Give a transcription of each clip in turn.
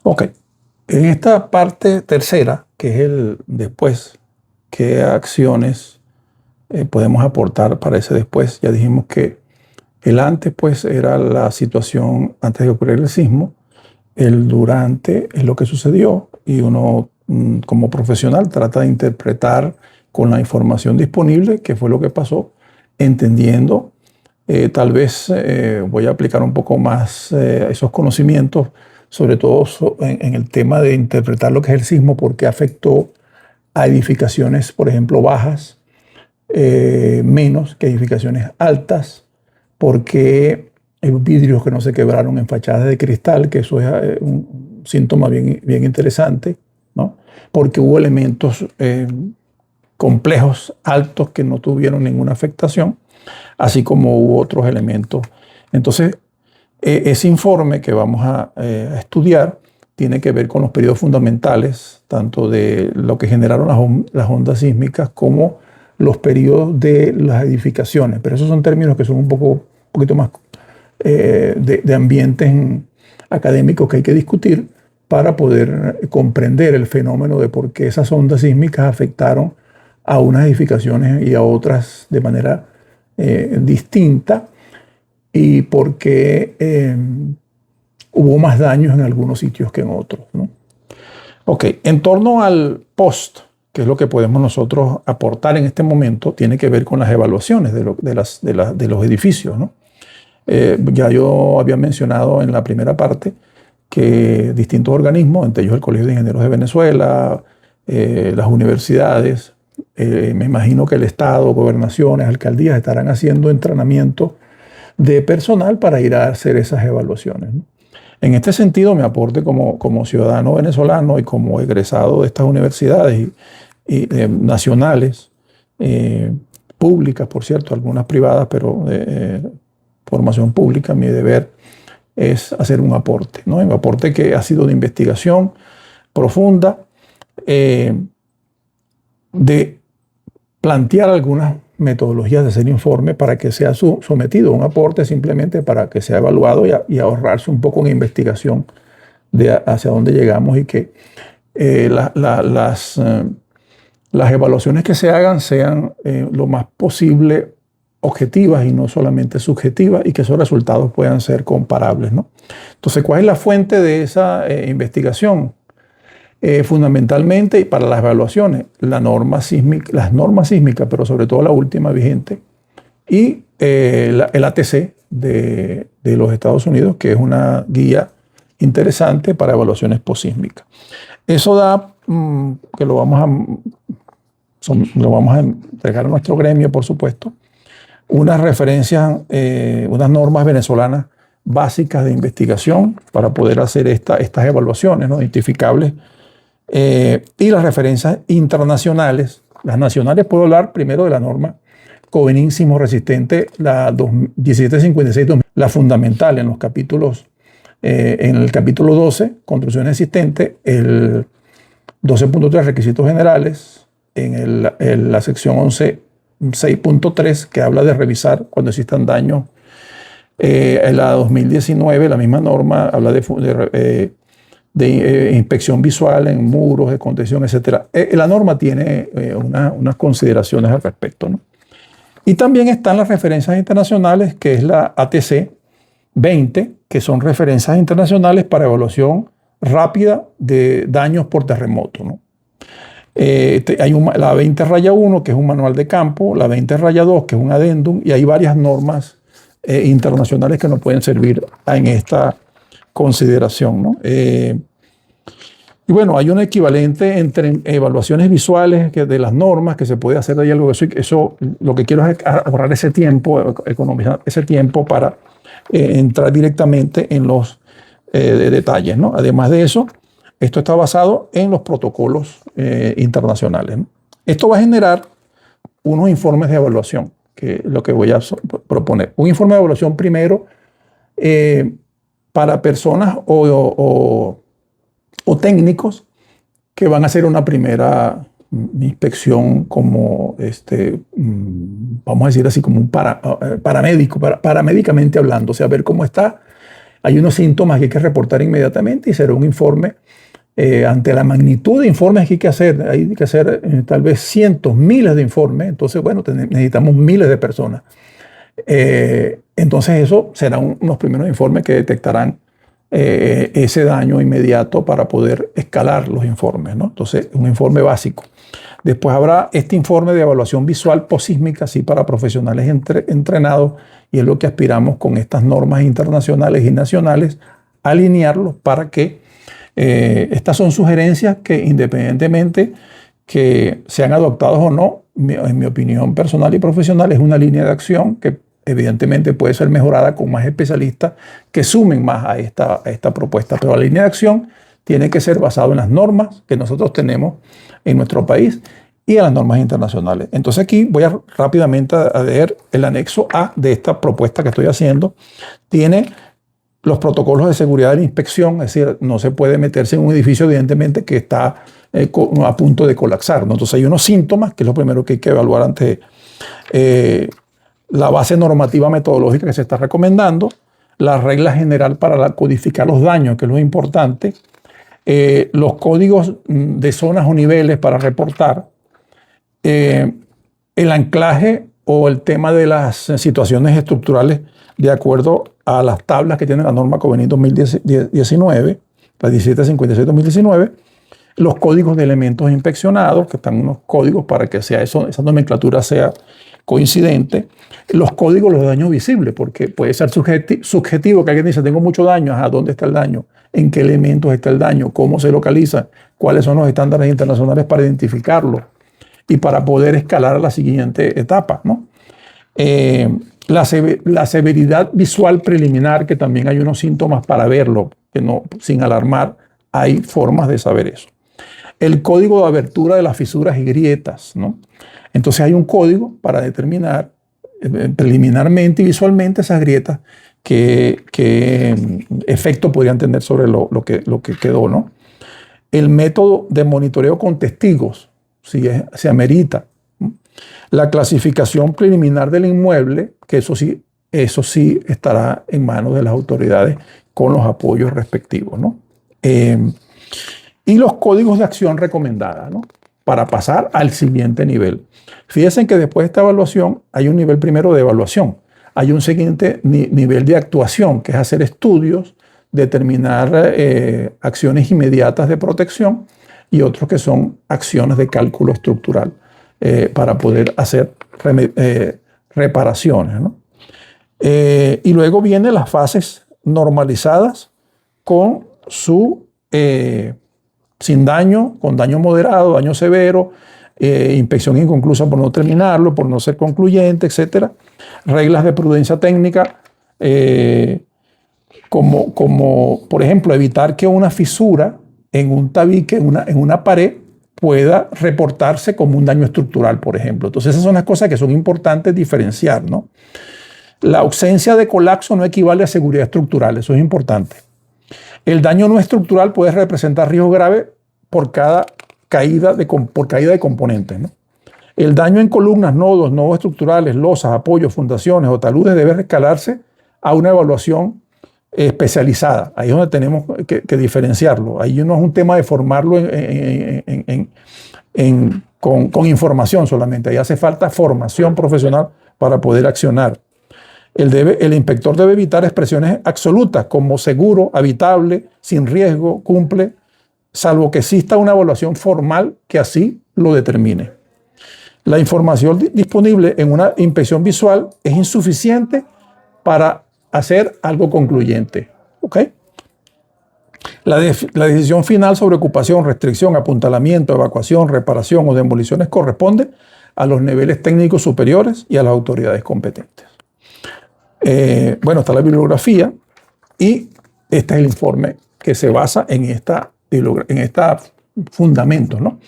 Ok, en esta parte tercera, que es el después, ¿qué acciones podemos aportar para ese después? Ya dijimos que el antes, pues, era la situación antes de ocurrir el sismo. El durante es lo que sucedió y uno, como profesional, trata de interpretar con la información disponible qué fue lo que pasó, entendiendo. Tal vez voy a aplicar un poco más esos conocimientos, sobre todo en el tema de interpretar lo que es el sismo, porque afectó a edificaciones, por ejemplo, bajas, menos que edificaciones altas, porque hay vidrios que no se quebraron en fachadas de cristal, que eso es un síntoma bien, bien interesante, ¿no? Porque hubo elementos complejos, altos, que no tuvieron ninguna afectación, así como hubo otros elementos. Entonces, ese informe que vamos a estudiar tiene que ver con los periodos fundamentales, tanto de lo que generaron las ondas sísmicas como los periodos de las edificaciones. Pero esos son términos que son un poquito más de ambientes académicos que hay que discutir para poder comprender el fenómeno de por qué esas ondas sísmicas afectaron a unas edificaciones y a otras de manera distinta, y por qué hubo más daños en algunos sitios que en otros, ¿no? Ok, en torno al post, que es lo que podemos nosotros aportar en este momento, tiene que ver con las evaluaciones de los edificios, ¿no? Ya yo había mencionado en la primera parte que distintos organismos, entre ellos el Colegio de Ingenieros de Venezuela, las universidades, me imagino que el Estado, gobernaciones, alcaldías estarán haciendo entrenamiento de personal para ir a hacer esas evaluaciones, ¿no? En este sentido, mi aporte como ciudadano venezolano y como egresado de estas universidades nacionales, públicas, por cierto, algunas privadas, pero formación pública, mi deber es hacer un aporte, ¿no? Un aporte que ha sido de investigación profunda, de plantear algunas metodologías de hacer informe para que sea sometido a un aporte, simplemente para que sea evaluado y ahorrarse un poco en investigación de hacia dónde llegamos, y que las evaluaciones que se hagan sean lo más posible objetivas y no solamente subjetivas, y que esos resultados puedan ser comparables, ¿no? Entonces, ¿cuál es la fuente de esa investigación? Fundamentalmente, y para las evaluaciones, las normas sísmicas, pero sobre todo la última vigente, y el ATC de los Estados Unidos, que es una guía interesante para evaluaciones posísmicas. Eso da, que lo vamos a entregar a nuestro gremio, por supuesto, unas referencias, unas normas venezolanas básicas de investigación para poder hacer estas evaluaciones, ¿no? Identificables. Y las referencias internacionales. Las nacionales, puedo hablar primero de la norma Covenin Sismo Resistente, la 1756, la fundamental en los capítulos, en el capítulo 12, construcción existente, el 12.3, requisitos generales, en la sección 11.6.3, que habla de revisar cuando existan daños. En la 2019, la misma norma habla de inspección visual en muros, de contención, etc. La norma tiene unas consideraciones al respecto, ¿no? Y también están las referencias internacionales, que es la ATC 20, que son referencias internacionales para evaluación rápida de daños por terremoto, ¿no? Hay la 20-1, que es un manual de campo, la 20-2, que es un adendum, y hay varias normas internacionales que nos pueden servir en esta consideración, ¿no? Y bueno, hay un equivalente entre evaluaciones visuales de las normas que se puede hacer de ahí algo. Eso lo que quiero es ahorrar ese tiempo, economizar ese tiempo para entrar directamente en los detalles, ¿no? Además de eso, esto está basado en los protocolos internacionales, ¿no? Esto va a generar unos informes de evaluación, que es lo que voy a proponer. Un informe de evaluación primero para personas o técnicos que van a hacer una primera inspección como, vamos a decir así, como un paramédico, paramédicamente hablando, o sea, ver cómo está hay unos síntomas que hay que reportar inmediatamente y será un informe ante la magnitud de informes que hay que hacer tal vez cientos, miles de informes. Entonces, bueno, necesitamos miles de personas. Entonces eso serán unos primeros informes que detectarán ese daño inmediato para poder escalar los informes, ¿no? Entonces, un informe básico. Después habrá este informe de evaluación visual posísmica, sí, para profesionales entrenados, y es lo que aspiramos con estas normas internacionales y nacionales, alinearlos para que estas son sugerencias que, independientemente que sean adoptados o no, en mi opinión personal y profesional, es una línea de acción que evidentemente puede ser mejorada con más especialistas que sumen más a esta propuesta. Pero la línea de acción tiene que ser basada en las normas que nosotros tenemos en nuestro país y en las normas internacionales. Entonces aquí voy rápidamente a leer el anexo A de esta propuesta que estoy haciendo. Tiene los protocolos de seguridad de la inspección, es decir, no se puede meterse en un edificio evidentemente que está a punto de colapsar, ¿no? Entonces hay unos síntomas, que es lo primero que hay que evaluar ante la base normativa metodológica que se está recomendando, la regla general para codificar los daños, que es lo importante, los códigos de zonas o niveles para reportar, el anclaje o el tema de las situaciones estructurales de acuerdo a las tablas que tiene la norma COVENIT 2019, la 1756-2019, los códigos de elementos inspeccionados, que están unos códigos para que esa nomenclatura sea coincidente, los códigos de los daños visibles, porque puede ser subjetivo que alguien dice, tengo mucho daño, ¿a dónde está el daño? ¿En qué elementos está el daño? ¿Cómo se localiza? ¿Cuáles son los estándares internacionales para identificarlo? Y para poder escalar a la siguiente etapa, ¿no? La severidad visual preliminar, que también hay unos síntomas para verlo, que no, sin alarmar, hay formas de saber eso. El código de abertura de las fisuras y grietas, ¿no? Entonces hay un código para determinar preliminarmente y visualmente esas grietas, qué efecto podrían tener sobre lo que quedó, ¿no? El método de monitoreo con testigos, si se amerita. La clasificación preliminar del inmueble, que eso sí estará en manos de las autoridades con los apoyos respectivos, ¿no? Y los códigos de acción recomendada, ¿no? Para pasar al siguiente nivel. Fíjense que después de esta evaluación hay un nivel primero de evaluación. Hay un siguiente nivel de actuación, que es hacer estudios, determinar acciones inmediatas de protección y otros que son acciones de cálculo estructural para poder hacer reparaciones, ¿no? Y luego vienen las fases normalizadas con sin daño, con daño moderado, daño severo, inspección inconclusa por no terminarlo, por no ser concluyente, etc. Reglas de prudencia técnica, como por ejemplo evitar que una fisura en un tabique, en una pared, pueda reportarse como un daño estructural, por ejemplo. Entonces esas son las cosas que son importantes diferenciar, ¿no? La ausencia de colapso no equivale a seguridad estructural, eso es importante. El daño no estructural puede representar riesgo grave por cada caída de componentes, ¿no? El daño en columnas, nodos estructurales, losas, apoyos, fundaciones o taludes debe escalarse a una evaluación especializada. Ahí es donde tenemos que diferenciarlo. Ahí no es un tema de formarlo con información solamente. Ahí hace falta formación profesional para poder accionar. El inspector debe evitar expresiones absolutas como seguro, habitable, sin riesgo, cumple, salvo que exista una evaluación formal que así lo determine. La información disponible en una inspección visual es insuficiente para hacer algo concluyente. ¿Ok? La decisión final sobre ocupación, restricción, apuntalamiento, evacuación, reparación o demoliciones corresponde a los niveles técnicos superiores y a las autoridades competentes. Bueno, está la bibliografía y este es el informe que se basa en estos fundamentos, ¿no?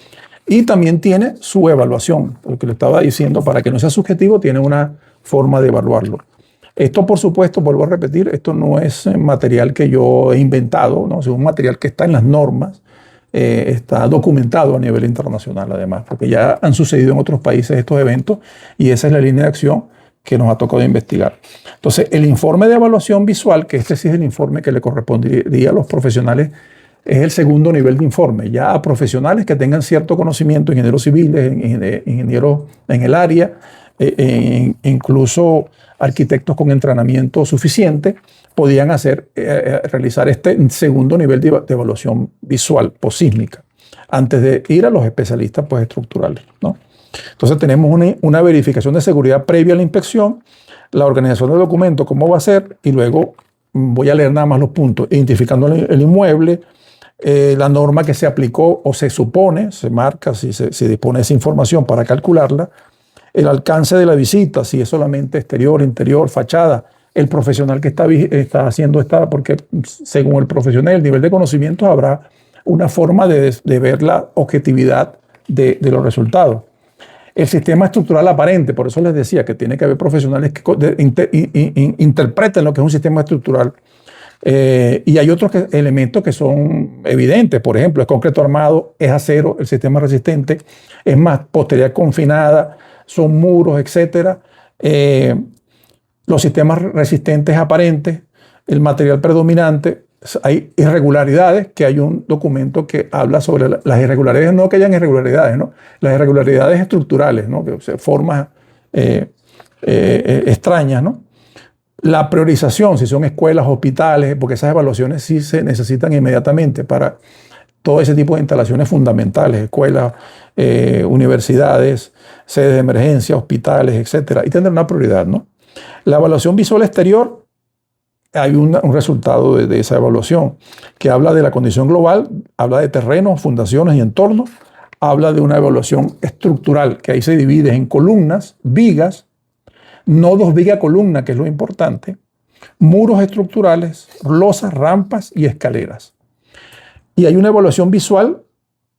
Y también tiene su evaluación, lo que le estaba diciendo, para que no sea subjetivo, tiene una forma de evaluarlo. Esto, por supuesto, vuelvo a repetir, esto no es material que yo he inventado, ¿no? Es un material que está en las normas, está documentado a nivel internacional, además, porque ya han sucedido en otros países estos eventos y esa es la línea de acción que nos ha tocado investigar. Entonces, el informe de evaluación visual, que este sí es el informe que le correspondería a los profesionales, es el segundo nivel de informe. Ya a profesionales que tengan cierto conocimiento, ingenieros civiles, ingenieros en el área, incluso arquitectos con entrenamiento suficiente, podían realizar este segundo nivel de evaluación visual posísmica, antes de ir a los especialistas pues, estructurales, ¿no? Entonces tenemos una verificación de seguridad previa a la inspección, la organización del documento, cómo va a ser, y luego voy a leer nada más los puntos, identificando el inmueble, la norma que se aplicó o se supone, se marca si se dispone esa información para calcularla, el alcance de la visita, si es solamente exterior, interior, fachada, el profesional que está haciendo porque según el profesional, el nivel de conocimiento, habrá una forma de ver la objetividad de los resultados. El sistema estructural aparente, por eso les decía que tiene que haber profesionales que interpreten lo que es un sistema estructural. Y hay otros elementos que son evidentes, por ejemplo, es concreto armado, es acero, el sistema resistente, es mampostería confinada, son muros, etc. Los sistemas resistentes aparentes, el material predominante. Hay irregularidades, que hay un documento que habla sobre las irregularidades, no que hayan irregularidades, ¿no? Las irregularidades estructurales, ¿no? Que formas extrañas, ¿no? La priorización, si son escuelas, hospitales, porque esas evaluaciones sí se necesitan inmediatamente para todo ese tipo de instalaciones fundamentales, escuelas, universidades, sedes de emergencia, hospitales, etc. Y tendrá una prioridad, ¿no? La evaluación visual exterior, hay un resultado de esa evaluación que habla de la condición global, habla de terrenos, fundaciones y entornos, habla de una evaluación estructural, que ahí se divide en columnas, vigas, nodos viga-columna, que es lo importante, muros estructurales, losas, rampas y escaleras. Y hay una evaluación visual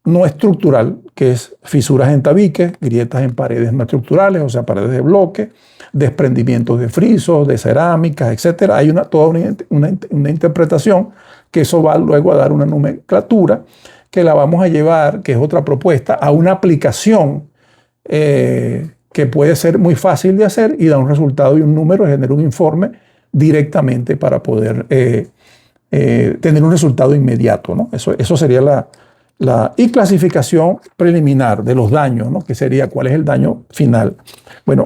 no estructural, que es fisuras en tabiques, grietas en paredes no estructurales, o sea, paredes de bloque, desprendimientos de frisos, de cerámicas, etc. Hay toda una interpretación que eso va luego a dar una nomenclatura que la vamos a llevar, que es otra propuesta, a una aplicación que puede ser muy fácil de hacer y da un resultado y un número, genera un informe directamente para poder tener un resultado inmediato, ¿no? Eso sería y clasificación preliminar de los daños, ¿no? Que sería cuál es el daño final. Bueno,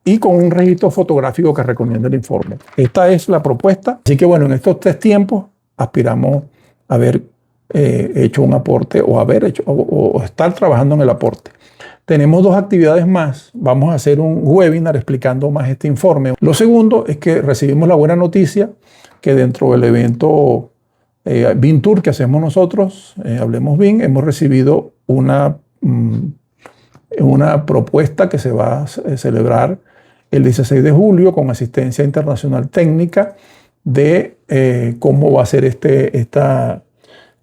y con un registro fotográfico que recomienda el informe. Esta es la propuesta. Así que bueno, en estos 3 tiempos aspiramos a haber hecho un aporte o estar trabajando en el aporte. Tenemos 2 actividades más. Vamos a hacer un webinar explicando más este informe. Lo segundo es que recibimos la buena noticia que dentro del evento BIM Tour que hacemos nosotros, Hablemos BIM, hemos recibido una propuesta que se va a celebrar el 16 de julio con asistencia internacional técnica de cómo va a ser esta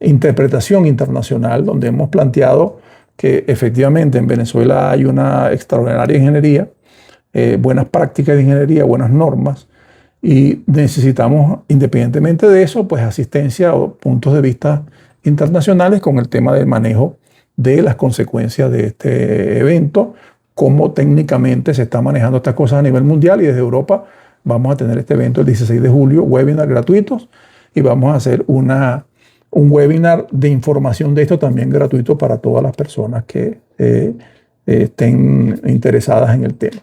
interpretación internacional, donde hemos planteado que efectivamente en Venezuela hay una extraordinaria ingeniería, buenas prácticas de ingeniería, buenas normas, y necesitamos, independientemente de eso, pues asistencia o puntos de vista internacionales con el tema del manejo de las consecuencias de este evento, cómo técnicamente se están manejando estas cosas a nivel mundial, y desde Europa vamos a tener este evento el 16 de julio, webinar gratuitos, y vamos a hacer un webinar de información de esto también gratuito para todas las personas que estén interesadas en el tema.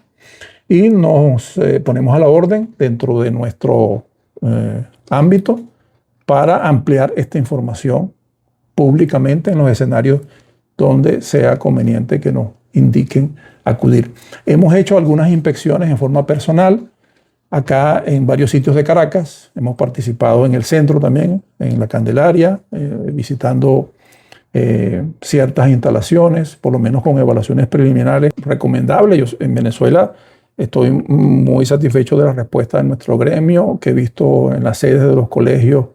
Y nos ponemos a la orden dentro de nuestro ámbito para ampliar esta información públicamente en los escenarios donde sea conveniente que nos indiquen acudir. Hemos hecho algunas inspecciones en forma personal acá en varios sitios de Caracas. Hemos participado en el centro también, en la Candelaria, visitando ciertas instalaciones, por lo menos con evaluaciones preliminares recomendables. Yo en Venezuela estoy muy satisfecho de la respuesta de nuestro gremio, que he visto en las sedes de los colegios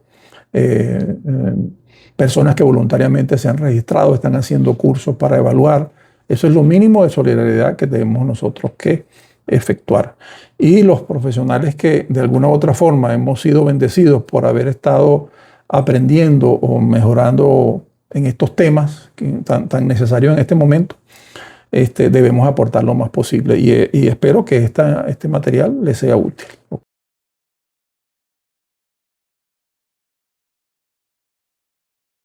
personas que voluntariamente se han registrado, están haciendo cursos para evaluar. Eso es lo mínimo de solidaridad que tenemos nosotros que efectuar. Y los profesionales que de alguna u otra forma hemos sido bendecidos por haber estado aprendiendo o mejorando en estos temas tan necesarios en este momento, debemos aportar lo más posible y espero que este material les sea útil.